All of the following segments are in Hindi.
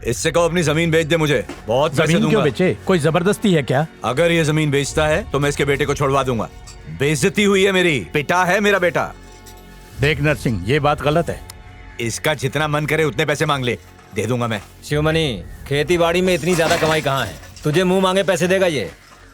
इससे कहो अपनी जमीन बेच दे, मुझे बहुत पैसे जमीन दूंगा। क्यों बेचे? कोई जबरदस्ती है क्या? अगर ये जमीन बेचता है तो मैं इसके बेटे को छोड़वा दूंगा। बेइज्जती हुई है मेरी, पिटा है मेरा बेटा। देख नरसिंह, ये बात गलत है। इसका जितना मन करे उतने पैसे मांग ले, दे दूंगा मैं। शिवमणि, खेती बाड़ी में इतनी ज्यादा कमाई कहाँ है? तुझे मुंह मांगे पैसे देगा ये?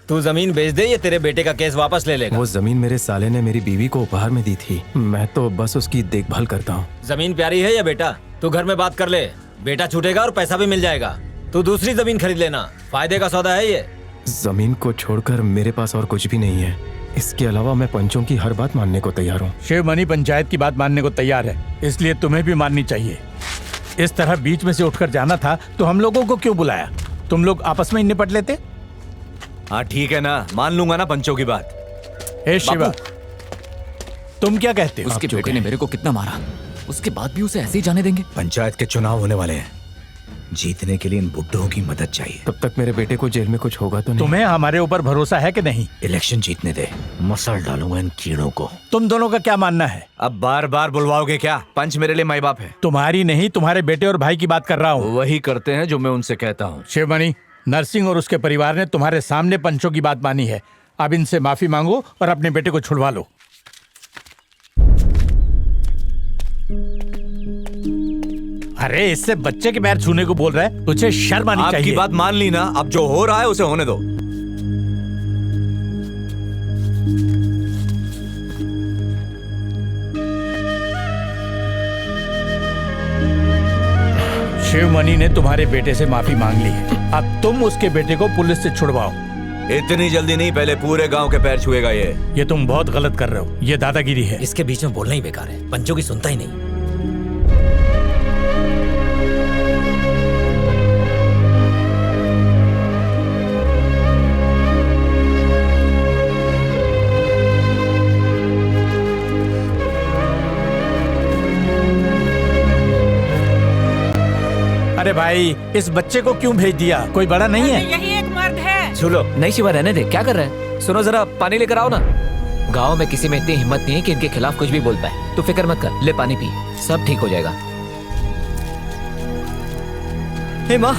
तू जमीन बेच दे, ये तेरे बेटे का केस वापस ले लेगा। वो जमीन मेरे साले ने मेरी बीवी को उपहार में दी थी, मैं तो बस उसकी देखभाल करता हूँ। जमीन प्यारी है या बेटा? तू घर में बात कर ले, बेटा छूटेगा और पैसा भी मिल जाएगा। तू दूसरी जमीन खरीद लेना, फायदे का सौदा है ये। जमीन को छोड़कर मेरे पास और कुछ भी नहीं है। इसके अलावा मैं पंचों की हर बात मानने को तैयार हूँ। शिवमणि पंचायत की बात मानने को तैयार है, इसलिए तुम्हें भी माननी चाहिए। इस तरह बीच में से उठकर जाना था तो हम लोगों को क्यों बुलाया? तुम लोग आपस में ही निपट लेते। हाँ ठीक है ना, मान लूंगा ना पंचों की बात। हे शिवा, तुम क्या कहते हो? उसके बेटे ने मेरे को कितना मारा, उसके बाद भी उसे ऐसे ही जाने देंगे? पंचायत के चुनाव होने वाले हैं, जीतने के लिए इन बुड्ढों की मदद चाहिए। तब तक मेरे बेटे को जेल में कुछ होगा तो नहीं? तुम्हें हमारे ऊपर भरोसा है कि नहीं? इलेक्शन जीतने दे, मसल डालूंगा इन कीड़ों को। तुम दोनों का क्या मानना है? अब बार बार बुलवाओगे क्या? पंच मेरे लिए माई बाप है। तुम्हारी नहीं, तुम्हारे बेटे और भाई की बात कर रहा हूँ। वही करते हैं जो मैं उनसे कहता हूँ। शिवमणि, नरसिंह और उसके परिवार ने तुम्हारे सामने पंचों की बात मानी है। अब इनसे माफी मांगो और अपने बेटे को छुड़वा लो। अरे इससे बच्चे के पैर छूने को बोल रहा है, तुझे शर्म आनी चाहिए। आपकी बात मान ली ना, अब जो हो रहा है उसे होने दो। शिवमणि ने तुम्हारे बेटे से माफी मांग ली है, अब तुम उसके बेटे को पुलिस से छुड़वाओ। इतनी जल्दी नहीं, पहले पूरे गांव के पैर छुएगा ये। ये तुम बहुत गलत कर रहे हो, ये दादागिरी है। इसके बीच में बोलना ही बेकार है, पंचों की सुनता ही नहीं। अरे भाई, इस बच्चे को क्यों भेज दिया? कोई बड़ा नहीं है? यही एक मर्द है। छूलो नहीं शिवा, रहने दे। क्या कर रहा है? सुनो जरा, पानी लेकर आओ ना। गांव में किसी में इतनी हिम्मत नहीं है कि इनके खिलाफ कुछ भी बोल पाए। तू फिक्र मत कर, ले पानी पी, सब ठीक हो जाएगा। हे माँ,